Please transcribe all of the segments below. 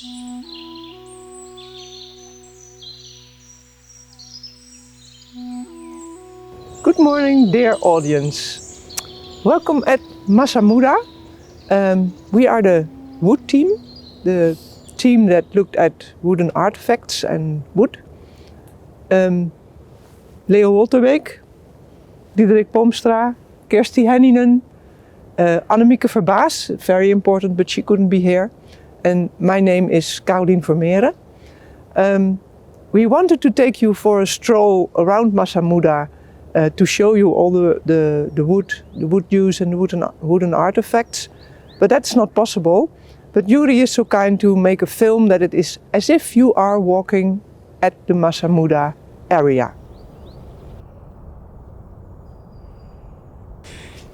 Good morning, dear audience. Welcome at Massa Muda. We are the wood team, the team that looked at wooden artifacts and wood. Wolterbeek, Diederik Pomstra, Kirsti Hänninen, Annemieke Verbaas, very important, but she couldn't be here. And my name is Vermeeren. We wanted to take you for a stroll around Massa Muda to show you all the wood use and the wooden artifacts. But that's not possible. But Yuri is so kind to make a film that it is as if you are walking at the Massa Muda area.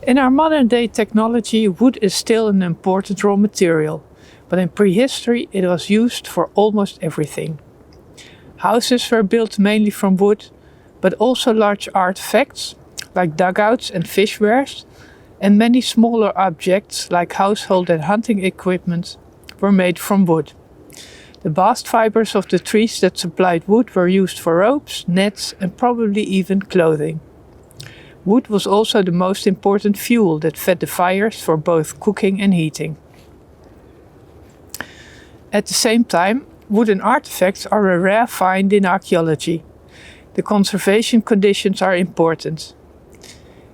In our modern-day technology, wood is still an important raw material, but in prehistory it was used for almost everything. Houses were built mainly from wood, but also large artifacts like dugouts and fish weirs, and many smaller objects like household and hunting equipment were made from wood. The bast fibers of the trees that supplied wood were used for ropes, nets, and probably even clothing. Wood was also the most important fuel that fed the fires for both cooking and heating. At the same time, wooden artifacts are a rare find in archaeology. The conservation conditions are important.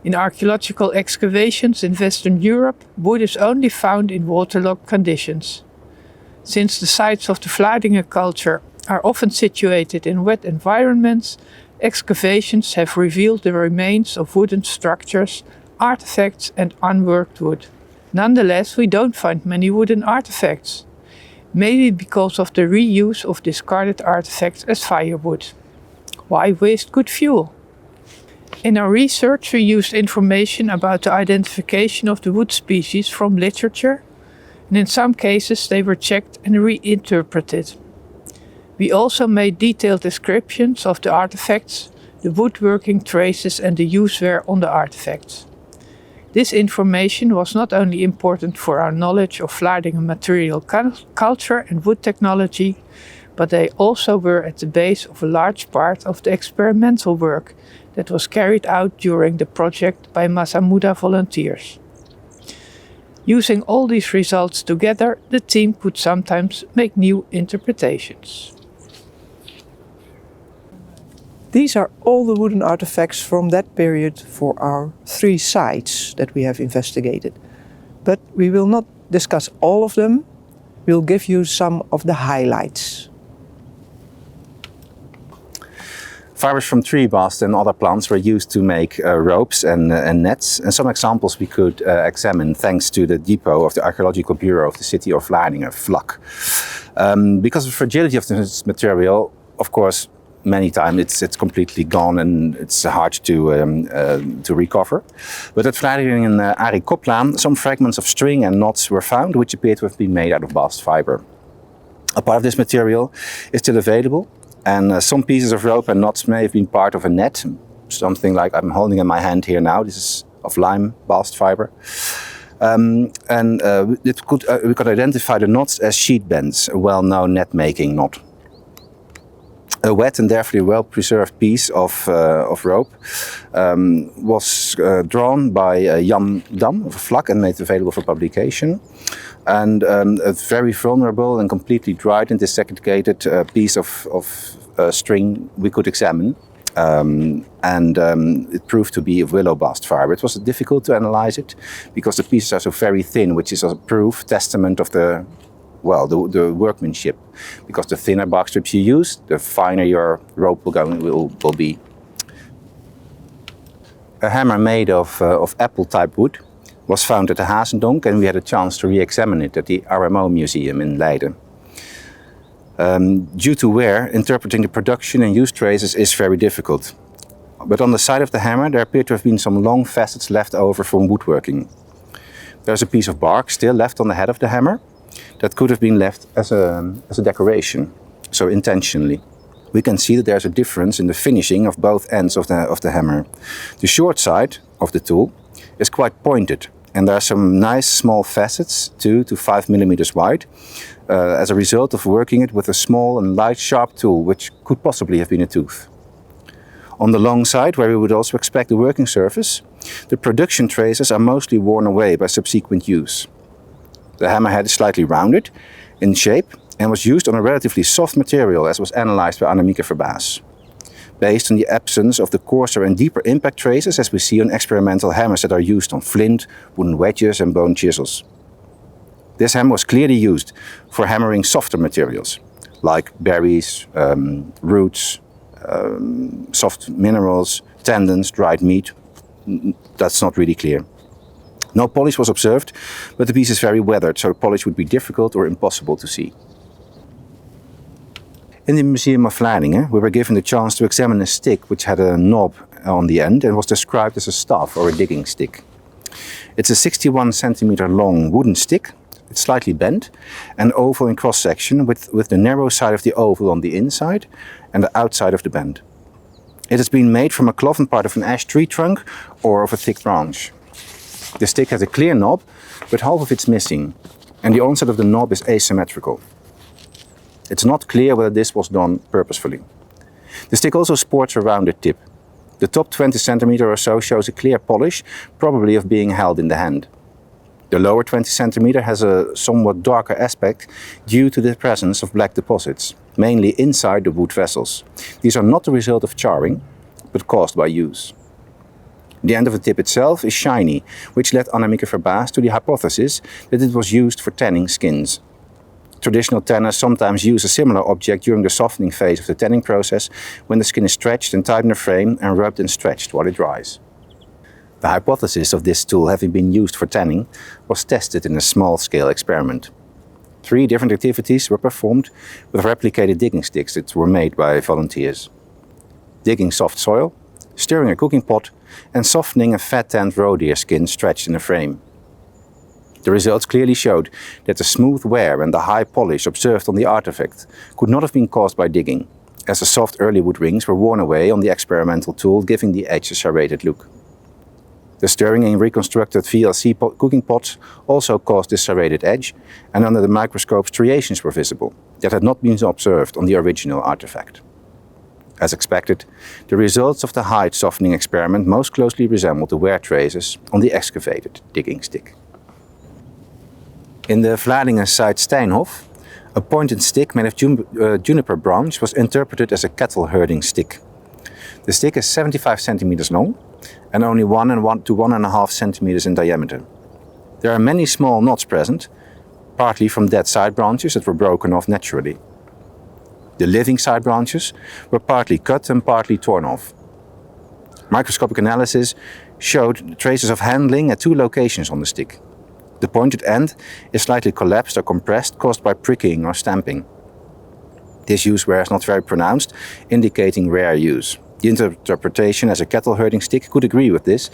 In archaeological excavations in Western Europe, wood is only found in waterlogged conditions. Since the sites of the Vlaardingen culture are often situated in wet environments, excavations have revealed the remains of wooden structures, artifacts and unworked wood. Nonetheless, we don't find many wooden artifacts, maybe because of the reuse of discarded artifacts as firewood. Why waste good fuel? In our research, we used information about the identification of the wood species from literature, and in some cases they were checked and reinterpreted. We also made detailed descriptions of the artifacts, the woodworking traces and the useware on the artifacts. This information was not only important for our knowledge of Vlaardingen material culture and wood technology, but they also were at the base of a large part of the experimental work that was carried out during the project by Massa Muda volunteers. Using all these results together, the team could sometimes make new interpretations. These are all the wooden artifacts from that period for our 3 sites that we have investigated. But we will not discuss all of them. We'll give you some of the highlights. Fibers from tree bast and other plants were used to make ropes and nets. And some examples we could examine thanks to the depot of the Archaeological Bureau of the city of Vlaardingen, VLAK. Because of the fragility of this material, of course, many times it's completely gone and it's hard to recover. But at Vlaardingen Arie Koplaan, some fragments of string and knots were found which appear to have been made out of bast fiber. A part of this material is still available, and some pieces of rope and knots may have been part of a net, something like I'm holding in my hand here now. This is of lime bast fiber. We could identify the knots as sheet bends, a well-known net-making knot. A wet and therefore well-preserved piece of rope was drawn by Jan Dam of VLAK and made available for publication. And a very vulnerable and completely dried and desiccated piece of string we could examine. It proved to be of willow bast fiber. It was difficult to analyze it because the pieces are so very thin, which is a proof, testament of the workmanship. Because the thinner bark strips you use, the finer your rope will be. A hammer made of apple-type wood was found at the Hazendonk, and we had a chance to re-examine it at the RMO Museum in Leiden. Due to wear, interpreting the production and use traces is very difficult. But on the side of the hammer there appear to have been some long facets left over from woodworking. There's a piece of bark still left on the head of the hammer that could have been left as a decoration, so intentionally. We can see that there's a difference in the finishing of both ends of the hammer. The short side of the tool is quite pointed And there are some nice small facets, 2 to 5 millimeters wide, as a result of working it with a small and light sharp tool, which could possibly have been a tooth. On the long side, where we would also expect the working surface, the production traces are mostly worn away by subsequent use. The hammerhead is slightly rounded in shape and was used on a relatively soft material, as was analyzed by Annemieke Verbaas, based on the absence of the coarser and deeper impact traces as we see on experimental hammers that are used on flint, wooden wedges and bone chisels. This hammer was clearly used for hammering softer materials, like berries, roots, soft minerals, tendons, dried meat. That's not really clear. No polish was observed, but the piece is very weathered, so polish would be difficult or impossible to see. In the Museum of Vlaardingen, we were given the chance to examine a stick which had a knob on the end and was described as a staff or a digging stick. It's a 61 centimeter long wooden stick. It's slightly bent and oval in cross-section with the narrow side of the oval on the inside and the outside of the bend. It has been made from a cloven part of an ash tree trunk or of a thick branch. The stick has a clear knob, but half of it's missing, and the onset of the knob is asymmetrical. It's not clear whether this was done purposefully. The stick also sports a rounded tip. The top 20 centimeter or so shows a clear polish, probably of being held in the hand. The lower 20 centimeter has a somewhat darker aspect due to the presence of black deposits, mainly inside the wood vessels. These are not the result of charring, but caused by use. The end of the tip itself is shiny, which led Annemieke Verbaas to the hypothesis that it was used for tanning skins. Traditional tanners sometimes use a similar object during the softening phase of the tanning process, when the skin is stretched and tied in a frame and rubbed and stretched while it dries. The hypothesis of this tool having been used for tanning was tested in a small-scale experiment. 3 different activities were performed with replicated digging sticks that were made by volunteers. Digging soft soil, stirring a cooking pot, and softening a fat-tanned roe deer skin stretched in a frame. The results clearly showed that the smooth wear and the high polish observed on the artifact could not have been caused by digging, as the soft early wood rings were worn away on the experimental tool, giving the edge a serrated look. The stirring in reconstructed VLC cooking pots also caused this serrated edge, and under the microscope striations were visible that had not been observed on the original artifact. As expected, the results of the hide softening experiment most closely resembled the wear traces on the excavated digging stick. In the Vlaardingen site Steinhof, a pointed stick made of juniper branch was interpreted as a cattle herding stick. The stick is 75 centimeters long and only 1 to 1.5 centimeters in diameter. There are many small knots present, partly from dead side branches that were broken off naturally. The living side branches were partly cut and partly torn off. Microscopic analysis showed traces of handling at 2 locations on the stick. The pointed end is slightly collapsed or compressed, caused by pricking or stamping. This use wear is not very pronounced, indicating rare use. The interpretation as a cattle herding stick could agree with this,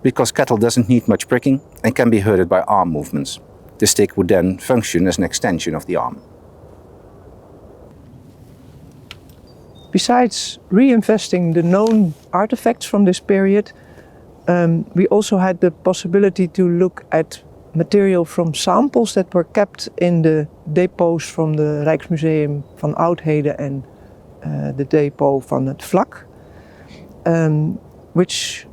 because cattle doesn't need much pricking and can be herded by arm movements. The stick would then function as an extension of the arm. Besides reinvesting the known artifacts from this period, we also had the possibility to look at material from samples that were kept in the depots from the Rijksmuseum van Oudheden and the depot van het Vlak, which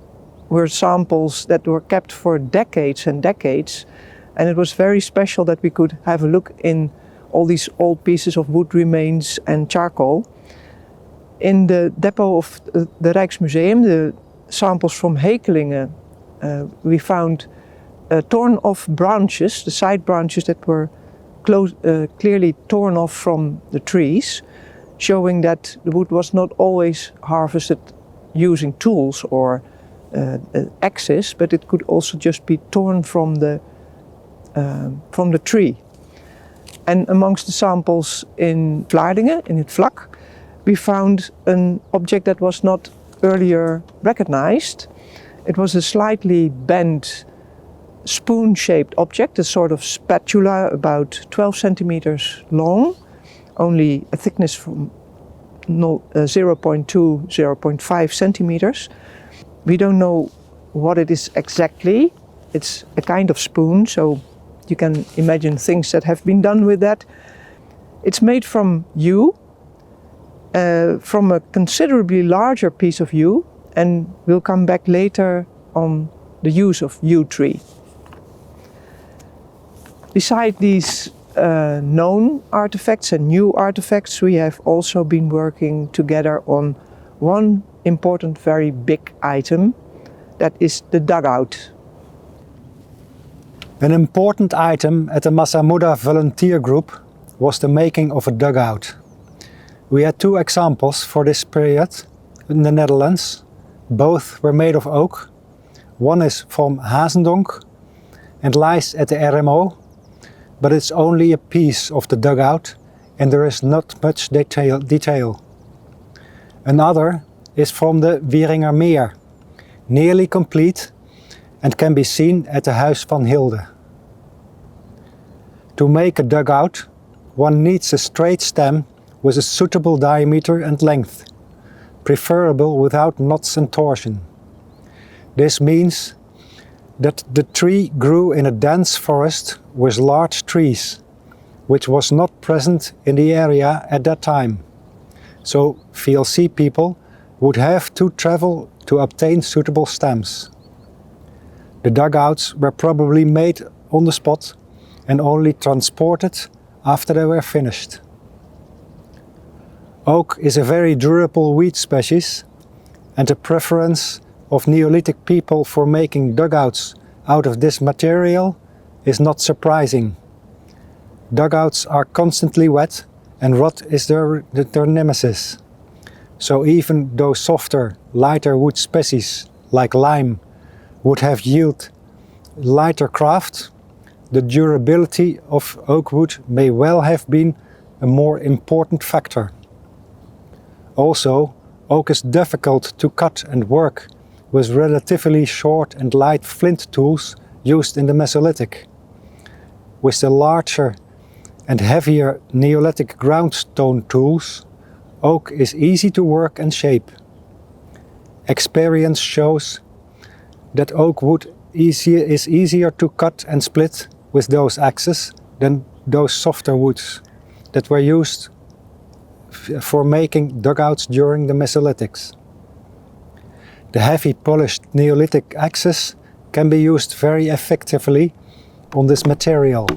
were samples that were kept for decades and decades. And it was very special that we could have a look in all these old pieces of wood remains and charcoal. In the depot of the Rijksmuseum, the samples from Hänninen, we found torn off branches, the side branches that were clearly torn off from the trees, showing that the wood was not always harvested using tools or axes, but it could also just be torn from the tree. And amongst the samples in Vlaardingen, in het Vlak, we found an object that was not earlier recognized. It was a slightly bent spoon-shaped object, a sort of spatula about 12 centimeters long, only a thickness from 0.2, 0.5 centimeters. We don't know what it is exactly, It's a kind of spoon, so you can imagine things that have been done with that. It's made from yew, from a considerably larger piece of yew, and we'll come back later on the use of yew tree. Beside these known artifacts and new artifacts, we have also been working together on one important, very big item, that is the dugout. An important item at the Massa Muda volunteer group was the making of a dugout. We had 2 examples for this period in the Netherlands. Both were made of oak. One is from Hazendonk and lies at the RMO, but it's only a piece of the dugout and there is not much detail. Another is from the Wieringermeer, nearly complete and can be seen at the Huis van Hilde. To make a dugout, one needs a straight stem with a suitable diameter and length, preferable without knots and torsion. This means that the tree grew in a dense forest with large trees, which was not present in the area at that time. So VLC people would have to travel to obtain suitable stems. The dugouts were probably made on the spot and only transported after they were finished. Oak is a very durable weed species, and the preference of Neolithic people for making dugouts out of this material is not surprising. Dugouts are constantly wet and rot is their nemesis. So even though softer, lighter wood species like lime would have yielded lighter craft, the durability of oak wood may well have been a more important factor. Also, oak is difficult to cut and work with relatively short and light flint tools used in the Mesolithic. With the larger and heavier Neolithic groundstone tools, oak is easy to work and shape. Experience shows that oak wood is easier to cut and split with those axes than those softer woods that were used for making dugouts during the Mesolithics. The heavy polished Neolithic axes can be used very effectively on this material.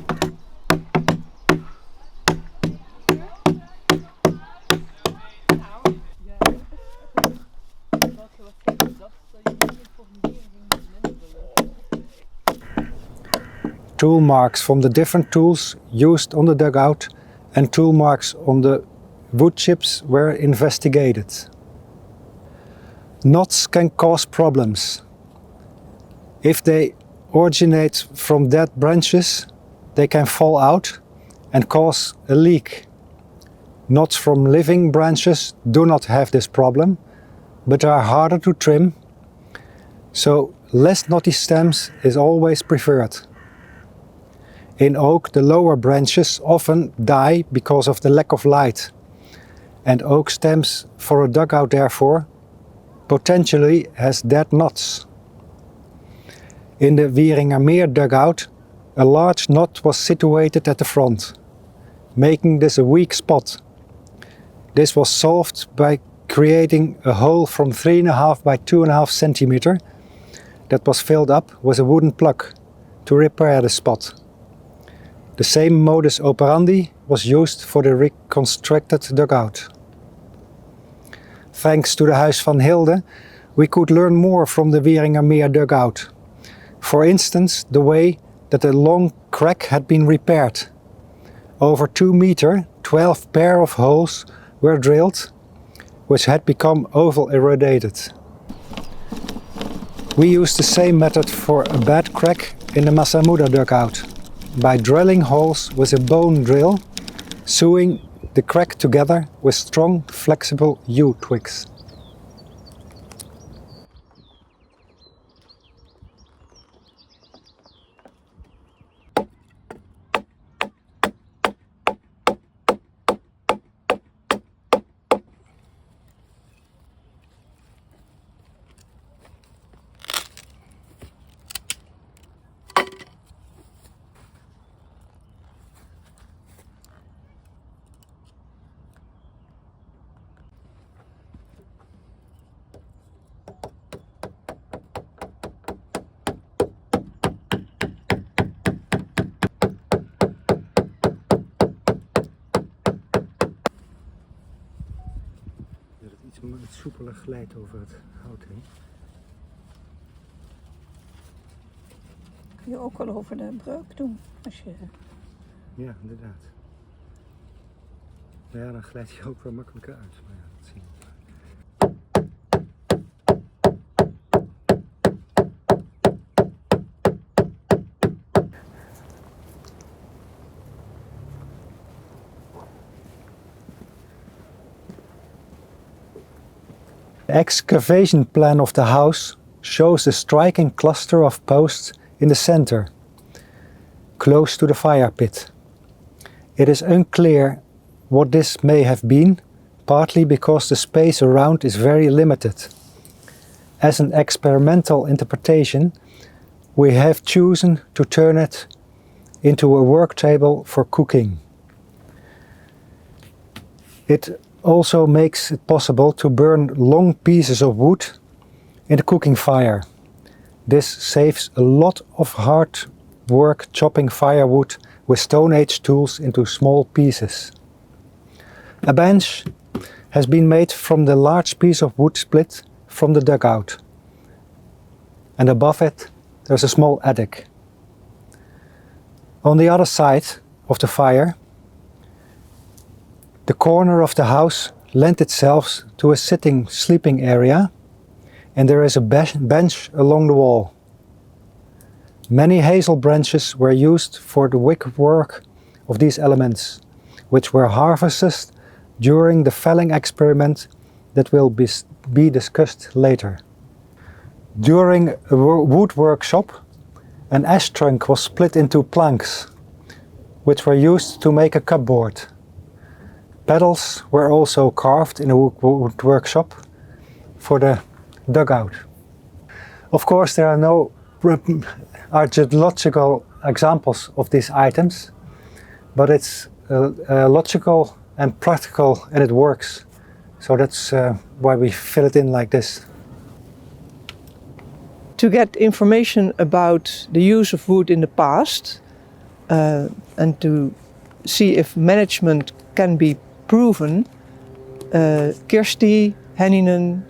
Tool marks from the different tools used on the dugout and tool marks on the wood chips were investigated. Knots can cause problems. If they originate from dead branches, they can fall out and cause a leak. Knots from living branches do not have this problem, but are harder to trim, so less knotty stems is always preferred. In oak, the lower branches often die because of the lack of light, and oak stems for a dugout therefore potentially has dead knots. In the Wieringermeer dugout, a large knot was situated at the front, making this a weak spot. This was solved by creating a hole from 3.5 by 2.5 centimeter that was filled up with a wooden plug to repair the spot. The same modus operandi was used for the reconstructed dugout. Thanks to the Huis van Hilde, we could learn more from the Wieringermeer dugout. For instance, the way that a long crack had been repaired. Over 2 meters, 12 pair of holes were drilled, which had become oval eroded. We used the same method for a bad crack in the Massa Muda dugout, by drilling holes with a bone drill, sewing the crack together with strong, flexible yew twigs. soepelig glijdt over het hout heen. Kun je ook wel over de breuk doen. Als je... Ja, inderdaad. Nou ja, dan glijdt hij ook wel makkelijker uit. Maar ja, dat zien we. The excavation plan of the house shows a striking cluster of posts in the center, close to the fire pit. It is unclear what this may have been, partly because the space around is very limited. As an experimental interpretation, we have chosen to turn it into a work table for cooking. It also makes it possible to burn long pieces of wood in the cooking fire. This saves a lot of hard work chopping firewood with Stone Age tools into small pieces. A bench has been made from the large piece of wood split from the dugout. And above it there's a small attic. On the other side of the fire, the corner of the house lent itself to a sleeping area, and there is a bench along the wall. Many hazel branches were used for the wickwork of these elements, which were harvested during the felling experiment that will be discussed later. During a wood workshop, an ash trunk was split into planks, which were used to make a cupboard. Pedals were also carved in a wood workshop for the dugout. Of course, there are no archaeological examples of these items, but it's logical and practical, and it works. So that's why we fill it in like this. To get information about the use of wood in the past and to see if management can be proven, Kirsti, Hänninen,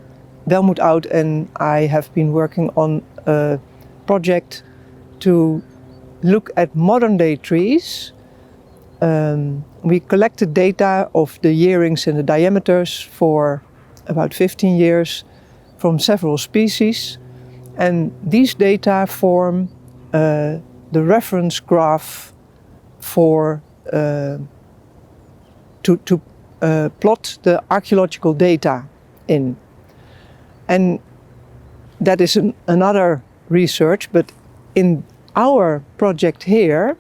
Welmoed Oud and I have been working on a project to look at modern day trees. We collected data of the yearings and the diameters for about 15 years from several species, and these data form the reference graph for to plot the archaeological data in. And that is another research, but in our project here,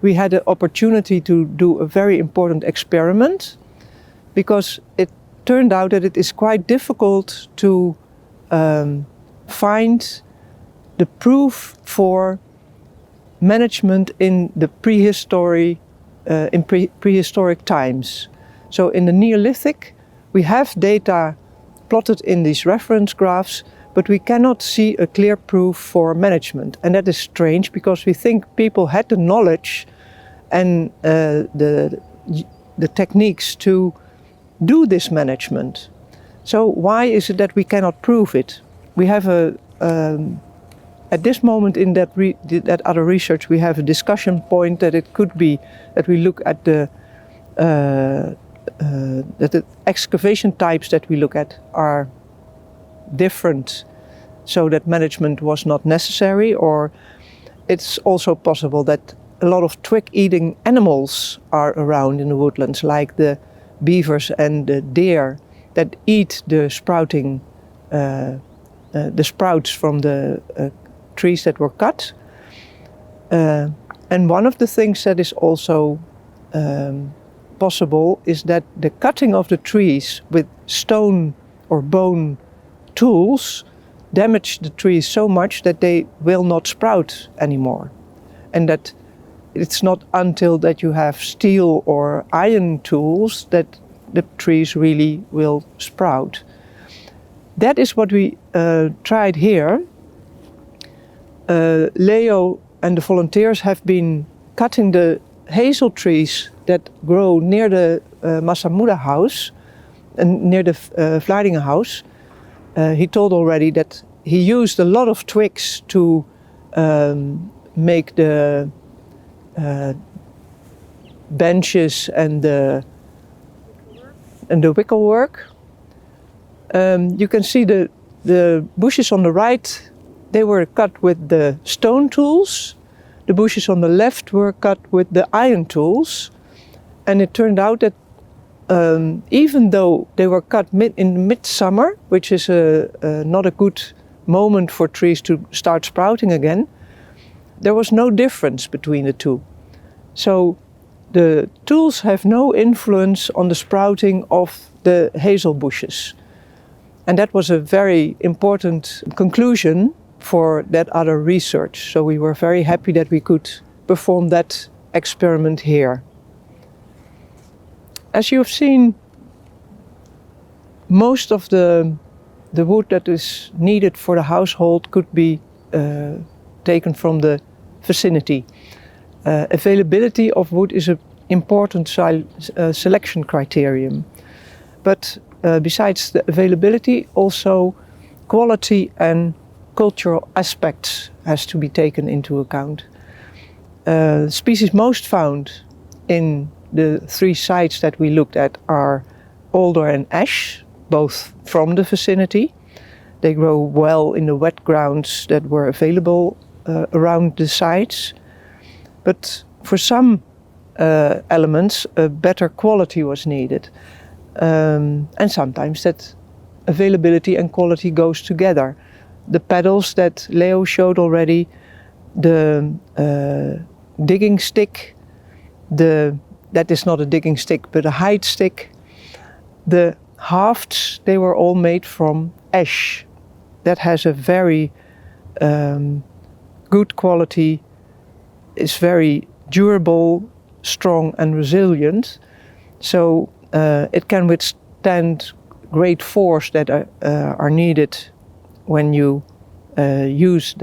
we had the opportunity to do a very important experiment, because it turned out that it is quite difficult to find the proof for management in the prehistory prehistoric times. So in the Neolithic, we have data plotted in these reference graphs, but we cannot see a clear proof for management. And that is strange, because we think people had the knowledge and the techniques to do this management. So why is it that we cannot prove it? We have at this moment in that other research, we have a discussion point that it could be that we look at the excavation types that we look at are different, so that management was not necessary, or it's also possible that a lot of twig-eating animals are around in the woodlands, like the beavers and the deer that eat the sprouting, the sprouts from the trees that were cut. And one of the things that is also possible is that the cutting of the trees with stone or bone tools damage the trees so much that they will not sprout anymore. And that it's not until that you have steel or iron tools that the trees really will sprout. That is what we tried here. Leo and the volunteers have been cutting the hazel trees that grow near the Masamuda house and near the Vlaardingen house, he told already that he used a lot of twigs to make the benches and the wickerwork. You can see the bushes on the right, they were cut with the stone tools. The bushes on the left were cut with the iron tools. And it turned out that even though they were cut in midsummer, which is not a good moment for trees to start sprouting again, there was no difference between the two. So the tools have no influence on the sprouting of the hazel bushes. And that was a very important conclusion for that other research. So we were very happy that we could perform that experiment here. As you have seen, most of the wood that is needed for the household could be taken from the vicinity. Availability of wood is an important selection criterion. But besides the availability, also quality and cultural aspects has to be taken into account. Species most found in the 3 sites that we looked at are alder and ash, both from the vicinity. They grow well in the wet grounds that were available around the sites. But for some elements, a better quality was needed. And sometimes that availability and quality goes together. The pedals that Leo showed already, the digging stick, that is not a digging stick but a height stick, the hafts, they were all made from ash. That has a very good quality, is very durable, strong and resilient. So it can withstand great force that are needed when you use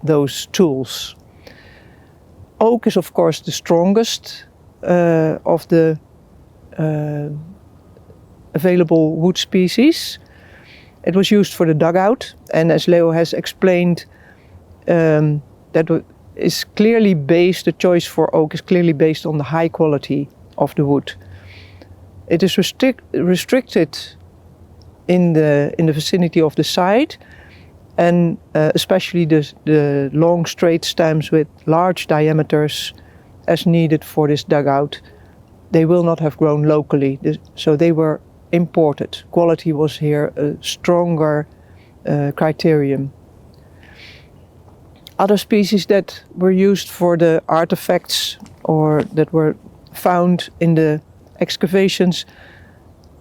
those tools. Oak is of course the strongest of the available wood species. It was used for the dugout, and as Leo has explained, that is clearly based, the choice for oak is clearly based on the high quality of the wood. It is restricted in the vicinity of the site, and especially the long straight stems with large diameters as needed for this dugout, they will not have grown locally, so they were imported. Quality was here a stronger criterion. Other species that were used for the artifacts or that were found in the excavations,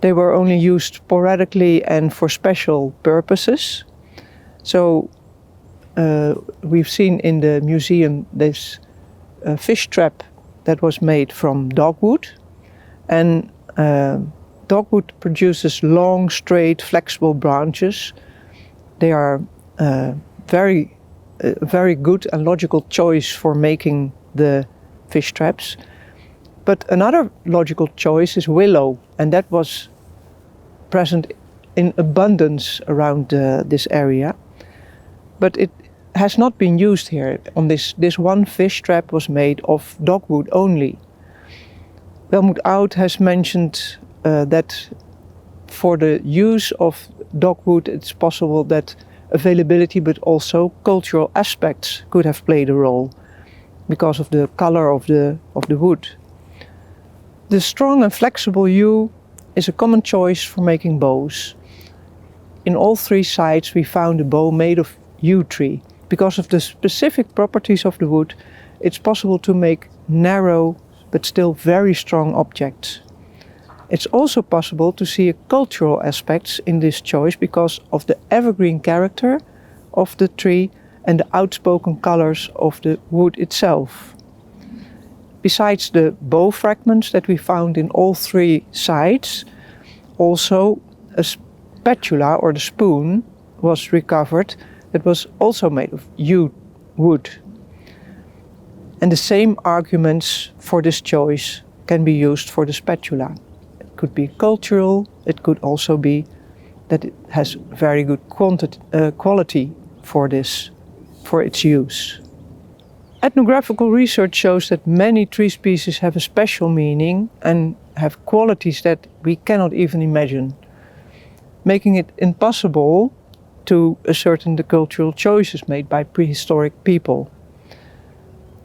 they were only used sporadically and for special purposes. So we've seen in the museum this fish trap that was made from dogwood, and dogwood produces long, straight, flexible branches. They are very good and logical choice for making the fish traps. But another logical choice is willow, and that was present in abundance around this area. But it has not been used here. On this one fish trap was made of dogwood only. Helmut Oud has mentioned that for the use of dogwood it's possible that availability but also cultural aspects could have played a role because of the color of the wood. The strong and flexible yew is a common choice for making bows. In all 3 sites we found a bow made of yew tree. Because of the specific properties of the wood, it's possible to make narrow but still very strong objects. It's also possible to see cultural aspects in this choice because of the evergreen character of the tree and the outspoken colors of the wood itself. Besides the bow fragments that we found in all 3 sites, also a spatula or the spoon was recovered that was also made of yew wood. And the same arguments for this choice can be used for the spatula. could be cultural, it could also be that it has very good quality for its use. Ethnographical research shows that many tree species have a special meaning and have qualities that we cannot even imagine, making it impossible to ascertain the cultural choices made by prehistoric people.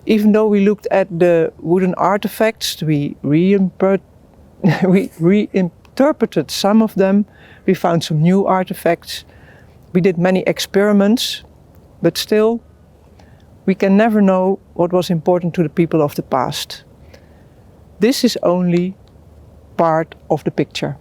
Even though we looked at the wooden artifacts, we reinterpreted some of them, we found some new artifacts, we did many experiments, but still we can never know what was important to the people of the past. This is only part of the picture.